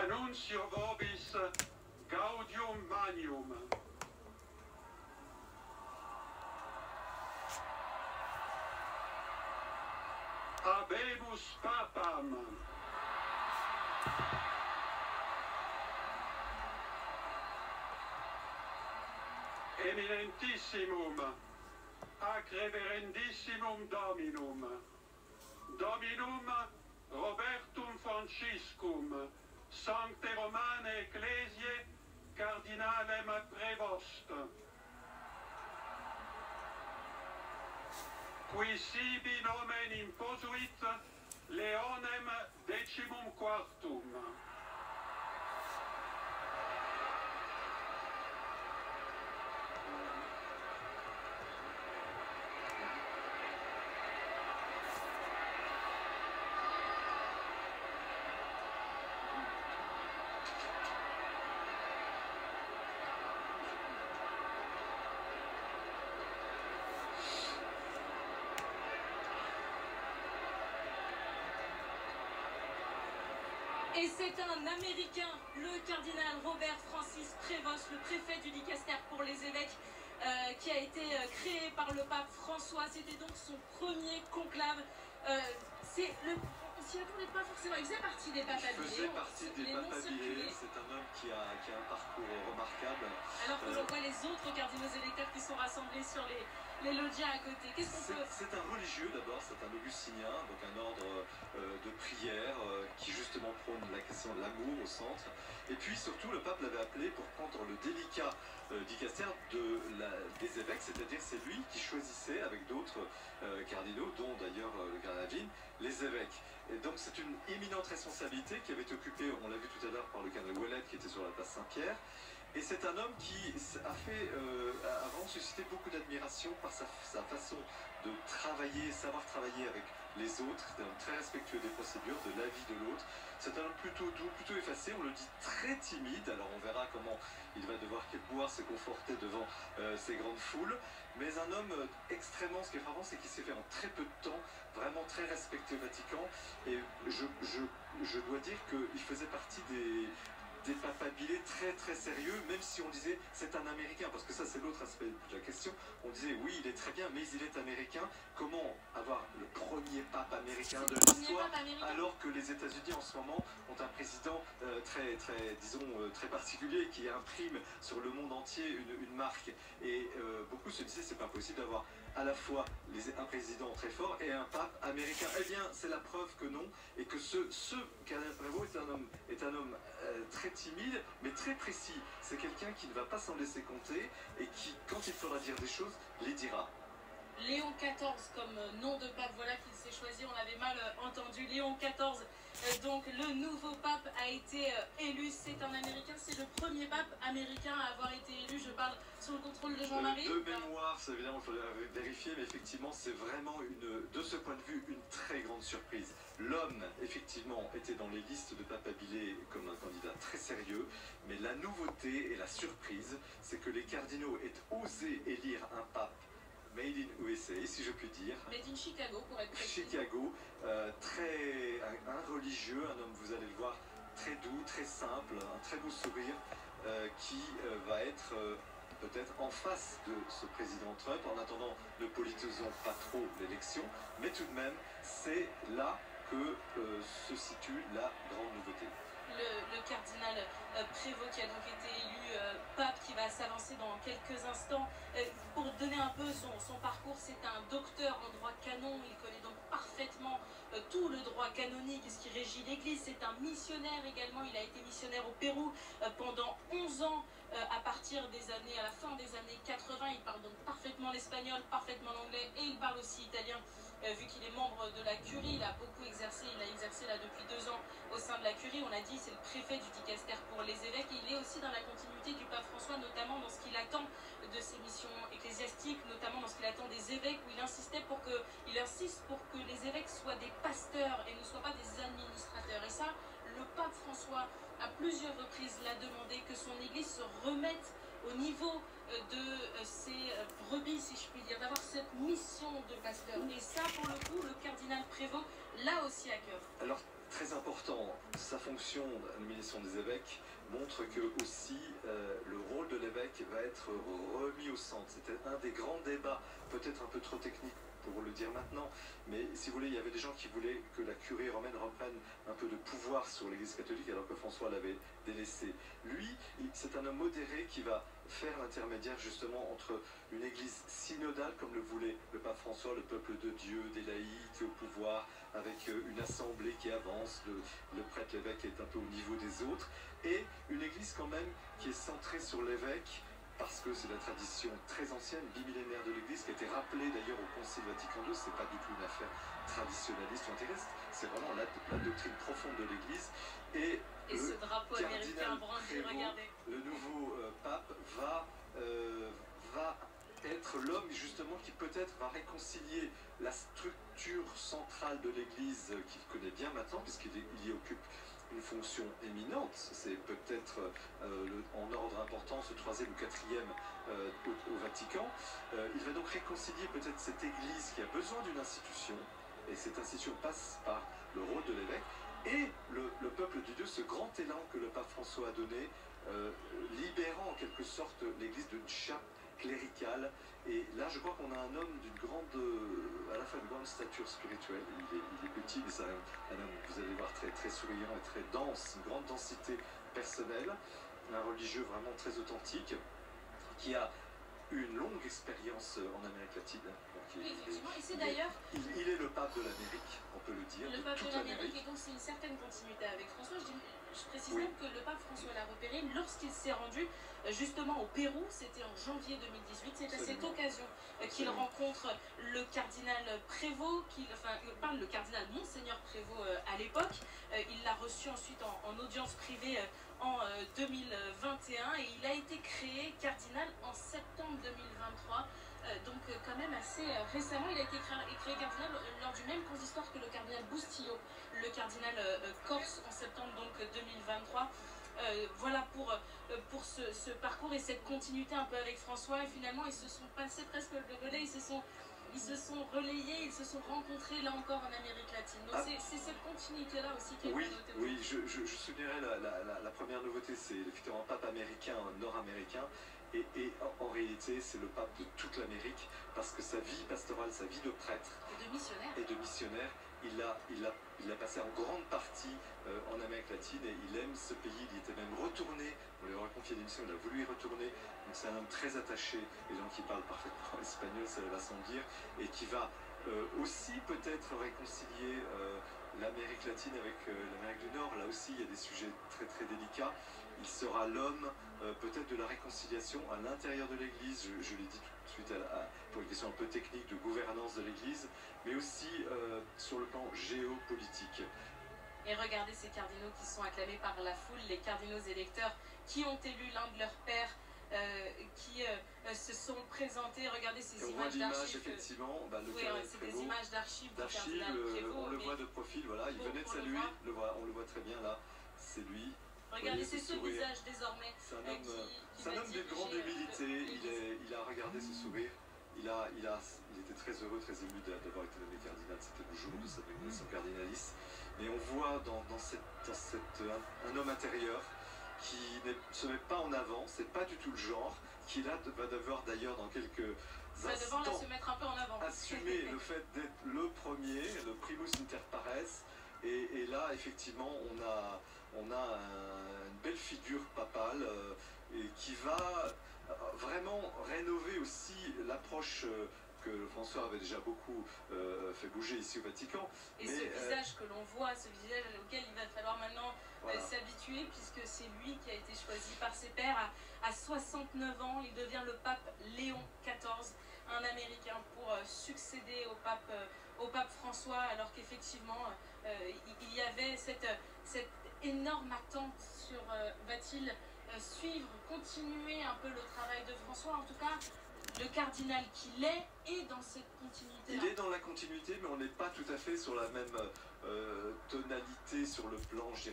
Annuncio vobis gaudium magnum. Habemus papam. Eminentissimum, ac reverendissimum Dominum, Dominum Robertum Franciscum, Sancte Romane Ecclesiae, Cardinalem Prevost, qui sibi nomen imposuit Leonem XIV. Et c'est un Américain, le cardinal Robert Francis Prévost, le préfet du Dicaster pour les évêques, qui a été créé par le pape François. C'était donc son premier conclave. On s'y attendait pas forcément. Il faisait partie des papes habiliés. Il faisait partie des papes habiliés. C'est un homme qui a un parcours remarquable. Alors que l'on voit les autres cardinaux électeurs qui sont rassemblés sur les loggias à côté. C'est un religieux d'abord, c'est un augustinien, donc un ordre de prière qui justement prône la question de l'amour au centre. Et puis surtout, le pape l'avait appelé pour prendre le délicat dicaster des évêques, c'est-à-dire c'est lui qui choisissait avec d'autres cardinaux, dont d'ailleurs le cardinal Vignes, les évêques. Et donc c'est une éminente responsabilité qui avait été occupée, on l'a vu tout à l'heure, par le cardinal Ouellet qui était sur la place Saint-Pierre. Et c'est un homme qui a vraiment suscité beaucoup d'admiration par sa façon de travailler, savoir travailler avec les autres. C'est un homme très respectueux des procédures, de la vie de l'autre. C'est un homme plutôt doux, plutôt effacé, on le dit très timide. Alors on verra comment il va devoir pouvoir se conforter devant ces grandes foules. Mais un homme extrêmement, ce qui est frappant, c'est qu'il s'est fait en très peu de temps, vraiment très respecté au Vatican. Et je dois dire qu'il faisait partie des papes habiliés très très sérieux, même si on disait c'est un Américain, parce que ça c'est l'autre aspect de la question. On disait oui, il est très bien, mais il est américain. Comment avoir le premier pape américain de l'histoire, alors que les États-Unis en ce moment ont un président très particulier qui imprime sur le monde entier une marque. Et beaucoup se disaient c'est pas possible d'avoir à la fois un président très fort et un pape américain. Eh bien, c'est la preuve que non, et que ce cardinal Prévost est un homme très timide, mais très précis. C'est quelqu'un qui ne va pas s'en laisser compter et qui, quand il faudra dire des choses, les dira. Léon XIV comme nom de pape, voilà qu'il s'est choisi, on avait mal entendu. Léon XIV, donc le nouveau pape a été élu, c'est un Américain, c'est le premier pape américain à avoir été élu, je parle sous le contrôle de Jean-Marie. De mémoire, c'est évidemment, il faudrait vérifier, mais effectivement, c'est vraiment, de ce point de vue, une très grande surprise. L'homme, effectivement, était dans les listes de papes habiliés comme un candidat très sérieux, mais la nouveauté et la surprise, c'est que les cardinaux aient osé élire un pape made in USA, si je puis dire. Made in Chicago, pour être précis. Chicago, un religieux, un homme, vous allez le voir, très doux, très simple, un très beau sourire, qui va être peut-être en face de ce président Trump. En attendant, ne politisons pas trop l'élection, mais tout de même, c'est là que se situe la grande nouveauté. Le cardinal Prévost qui a donc été élu pape, qui va s'avancer dans quelques instants. Pour donner un peu son parcours, c'est un docteur en droit canon, il connaît donc parfaitement tout le droit canonique, ce qui régit l'Église. C'est un missionnaire également, il a été missionnaire au Pérou pendant 11 ans, à la fin des années 80. Il parle donc parfaitement l'espagnol, parfaitement l'anglais, et il parle aussi italien. Vu qu'il est membre de la curie, il a beaucoup exercé, il a exercé là depuis 2 ans au sein de la curie. On a dit c'est le préfet du dicaster pour les évêques, et il est aussi dans la continuité du pape François, notamment dans ce qu'il attend de ses missions ecclésiastiques, notamment dans ce qu'il attend des évêques, où il insiste pour que les évêques soient des pasteurs et ne soient pas des administrateurs. Et ça, le pape François, à plusieurs reprises, l'a demandé, que son église se remette au niveau de ses brebis, si je puis dire, d'avoir cette mission de pasteur. Et ça, pour le coup, le cardinal Prévost l'a aussi à cœur. Alors, très important, sa fonction, la nomination des évêques, montre que aussi le rôle de l'évêque va être remis au centre. C'était un des grands débats, peut-être un peu trop technique pour le dire maintenant, mais si vous voulez, il y avait des gens qui voulaient que la curie romaine reprenne un peu de pouvoir sur l'Église catholique alors que François l'avait délaissé. Lui, c'est un homme modéré qui va faire l'intermédiaire justement entre une Église synodale comme le voulait le pape François, le peuple de Dieu, des laïcs au pouvoir, avec une assemblée qui avance, le prêtre, l'évêque est un peu au niveau des autres, et une Église quand même qui est centrée sur l'évêque, parce que c'est la tradition très ancienne, bimillénaire de l'Église, qui a été rappelée d'ailleurs au Concile Vatican II. C'est pas du tout une affaire traditionnaliste ou intéressiste, c'est vraiment la doctrine profonde de l'Église. Et ce drapeau américain brandi, regardez. Le nouveau pape va être l'homme justement qui peut-être va réconcilier la structure centrale de l'Église qu'il connaît bien maintenant, puisqu'il y occupe une fonction éminente, c'est peut-être en ordre d'importance le 3e ou 4e au Vatican. Il va donc réconcilier peut-être cette Église qui a besoin d'une institution, et cette institution passe par le rôle de l'évêque, et le peuple de Dieu, ce grand élan que le pape François a donné, libérant en quelque sorte l'Église d'une chape cléricale. Et là, je crois qu'on a un homme d'une grande, à la fois une grande stature spirituelle. Il est petit, mais c'est un homme, vous allez voir, très, très souriant et très dense, une grande densité personnelle, un religieux vraiment très authentique, qui a une longue expérience en Amérique latine. Oui, effectivement, et c'est d'ailleurs... Il est le pape de l'Amérique, on peut le dire. Le pape de l'Amérique, et donc c'est une certaine continuité avec François. Je précise même que le pape François l'a repéré lorsqu'il s'est rendu justement au Pérou, c'était en janvier 2018. C'est à cette occasion qu'il rencontre le cardinal Prévost, le cardinal Monseigneur Prévost à l'époque. Il l'a reçu ensuite en audience privée en 2021 et il a été créé cardinal en septembre 2023. Donc quand même assez récemment, il a été créé cardinal lors du même consistoire que le cardinal Bustillo, le cardinal corse en septembre donc 2023. Voilà pour ce parcours et cette continuité un peu avec François, et finalement ils se sont passés presque le relais, ils se sont relayés, ils se sont rencontrés là encore en Amérique latine. Donc c'est cette continuité là aussi qui est notée. Oui, je soulignerai la première nouveauté, c'est effectivement un pape américain, nord-américain. Et en réalité, c'est le pape de toute l'Amérique, parce que sa vie pastorale, sa vie de prêtre et de missionnaire, il a passé en grande partie en Amérique latine, et il aime ce pays. Il y était même retourné, on lui aurait confié des missions, il a voulu y retourner. Donc c'est un homme très attaché, et donc qui parle parfaitement espagnol, ça va sans dire, et qui va aussi peut-être réconcilier l'Amérique latine avec l'Amérique du Nord. Là aussi, il y a des sujets très très délicats. Il sera l'homme peut-être de la réconciliation à l'intérieur de l'Église, je l'ai dit tout de suite pour une question un peu technique de gouvernance de l'Église, mais aussi sur le plan géopolitique. Et regardez ces cardinaux qui sont acclamés par la foule, les cardinaux électeurs qui ont élu l'un de leurs pères, qui se sont présentés. Regardez ces images d'archives. Effectivement, c'est des images d'archives du cardinal Prévost. On le voit de profil, voilà, il venait de saluer, on le voit très bien là, c'est lui. Regardez, c'est ce visage désormais. C'est un homme de grande humilité, il a regardé ce sourire, il était très heureux, très ému d'avoir été nommé cardinal, c'était le jour de sa nomination cardinalice. Mais on voit dans un homme intérieur qui ne se met pas en avant, c'est pas du tout le genre, qui là va devoir d'ailleurs dans quelques instants se mettre un peu en avant. Assumer le fait d'être le premier, le primus inter pares, et là effectivement on a une belle figure papale et qui va vraiment rénover aussi l'approche que François avait déjà beaucoup fait bouger ici au Vatican. Et ce visage que l'on voit, ce visage auquel il va falloir maintenant s'habituer, puisque c'est lui qui a été choisi par ses pairs à 69 ans. Il devient le pape Léon XIV, un Américain, pour succéder au pape François, alors qu'effectivement il y avait cette énorme attente sur va-t-il suivre, continuer un peu le travail de François. En tout cas, le cardinal qu'il est dans cette continuité. Il est dans la continuité, mais on n'est pas tout à fait sur la même tonalité sur le plan, je dirais,